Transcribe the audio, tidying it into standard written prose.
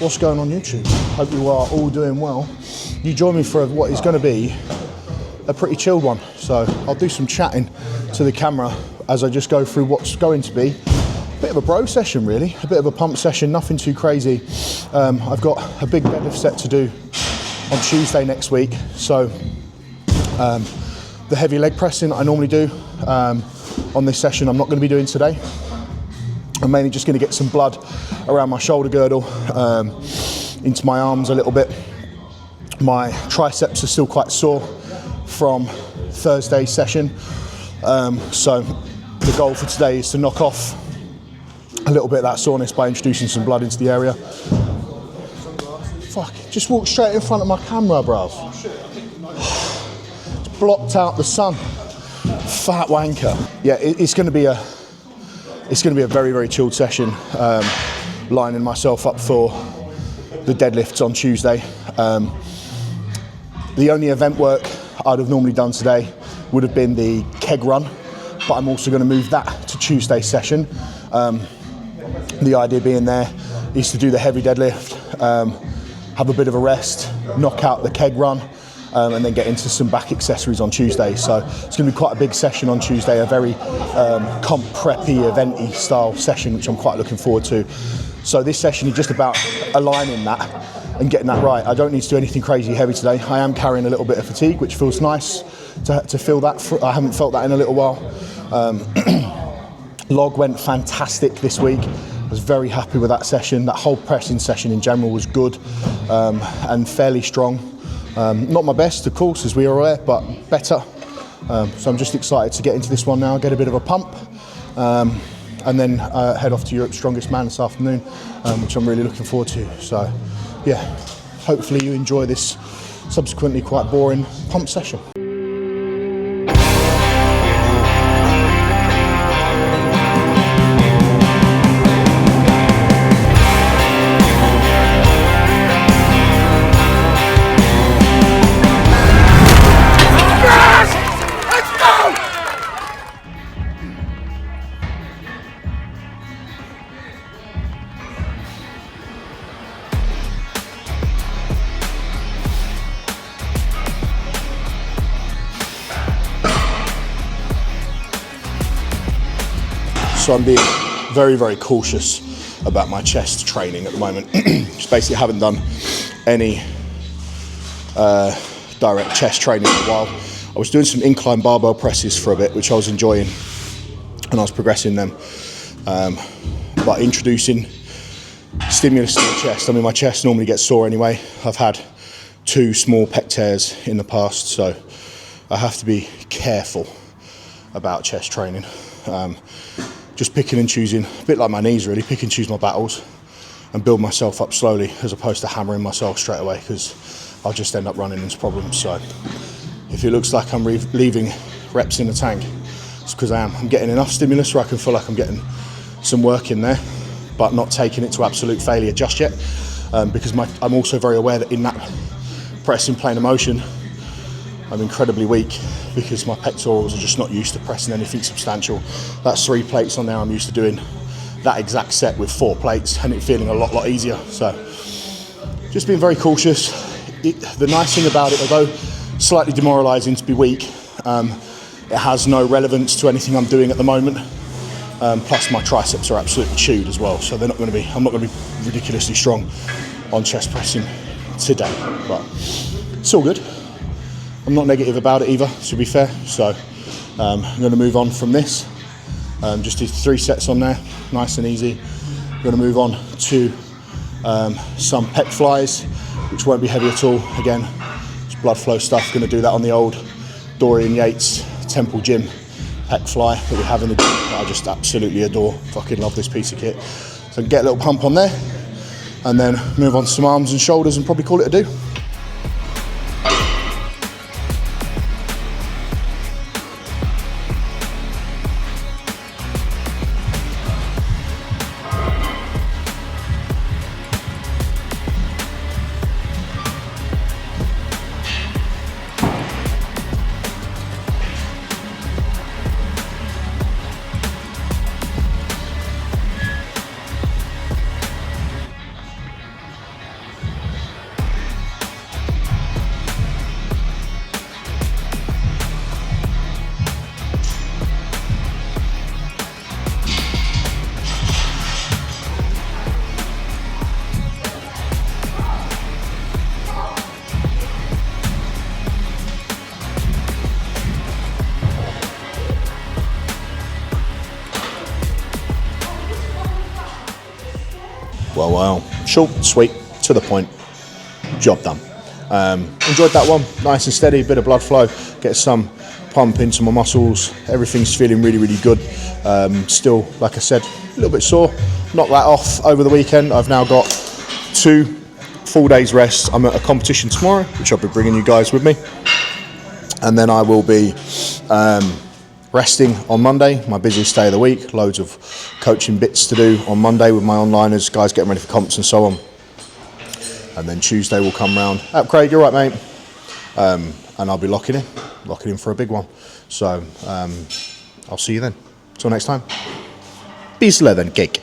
What's going on YouTube? Hope you are all doing well. You join me for what is going to be a pretty chilled one. So I'll do some chatting to the camera as I just go through what's going to be a bit of a bro session really, a bit of a pump session, nothing too crazy. I've got a big deadlift set to do on Tuesday next week. So the heavy leg pressing I normally do on this session I'm not going to be doing today. I'm mainly just going to get some blood around my shoulder girdle, into my arms a little bit. My triceps are still quite sore from Thursday's session. So the goal for today is to knock off a little bit of that soreness by introducing some blood into the area. Fuck, just walk straight in front of my camera, bruv. It's blocked out the sun. Fat wanker. Yeah, it's going to be a very, very chilled session, lining myself up for the deadlifts on Tuesday. The only event work I'd have normally done today would have been the keg run, but I'm also going to move that to Tuesday's session. The idea being there is to do the heavy deadlift, have a bit of a rest, knock out the keg run, and then get into some back accessories on Tuesday. So it's going to be quite a big session on Tuesday, a very comp preppy, eventy style session, which I'm quite looking forward to. So this session is just about aligning that and getting that right. I don't need to do anything crazy heavy today. I am carrying a little bit of fatigue, which feels nice to feel that. I haven't felt that in a little while. Log went fantastic this week. I was very happy with that session. That whole pressing session in general was good and fairly strong. Not my best, of course, as we are aware, but better. So I'm just excited to get into this one now, get a bit of a pump, and then head off to Europe's Strongest Man this afternoon, which I'm really looking forward to. So, yeah, hopefully you enjoy this subsequently quite boring pump session. So I'm being very, very cautious about my chest training at the moment. Just basically haven't done any direct chest training in a while. I was doing some incline barbell presses for a bit, which I was enjoying, and I was progressing them. But introducing stimulus to the chest, I mean, my chest normally gets sore anyway. I've had 2 small pec tears in the past, so I have to be careful about chest training. Just picking and choosing, a bit like my knees really, pick and choose my battles and build myself up slowly as opposed to hammering myself straight away, because I'll just end up running into problems. So if it looks like I'm leaving reps in the tank, it's because I am. I'm getting enough stimulus where I can feel like I'm getting some work in there, but not taking it to absolute failure just yet, because I'm also very aware that in that pressing plane of motion, I'm incredibly weak because my pectorals are just not used to pressing anything substantial. That's 3 plates on there. I'm used to doing that exact set with 4 plates and it feeling a lot easier. So just being very cautious. The nice thing about it, although slightly demoralising to be weak, it has no relevance to anything I'm doing at the moment. Plus my triceps are absolutely chewed as well. So I'm not going to be ridiculously strong on chest pressing today, but it's all good. I'm not negative about it either, to be fair. So I'm going to move on from this. Just do 3 sets on there, nice and easy. I'm going to move on to some pec flies, which won't be heavy at all. Again, it's blood flow stuff. Going to do that on the old Dorian Yates Temple Gym pec fly that we have in the gym that I just absolutely adore. Fucking love this piece of kit. So get a little pump on there, and then move on to some arms and shoulders and probably call it a do. Well, short, sweet, to the point, job done. Enjoyed that one, nice and steady, bit of blood flow, get some pump into my muscles, everything's feeling really, really good. Still, like I said, a little bit sore, knocked that off over the weekend. I've now got 2 full days rest. I'm at a competition tomorrow, which I'll be bringing you guys with me. And then I will be resting on Monday, my busiest day of the week. Loads of coaching bits to do on Monday with my onliners, guys getting ready for comps and so on. And then Tuesday will come round. Craig, you're right, mate. And I'll be locking in for a big one. So I'll see you then. Till next time. Peace, leather, cake.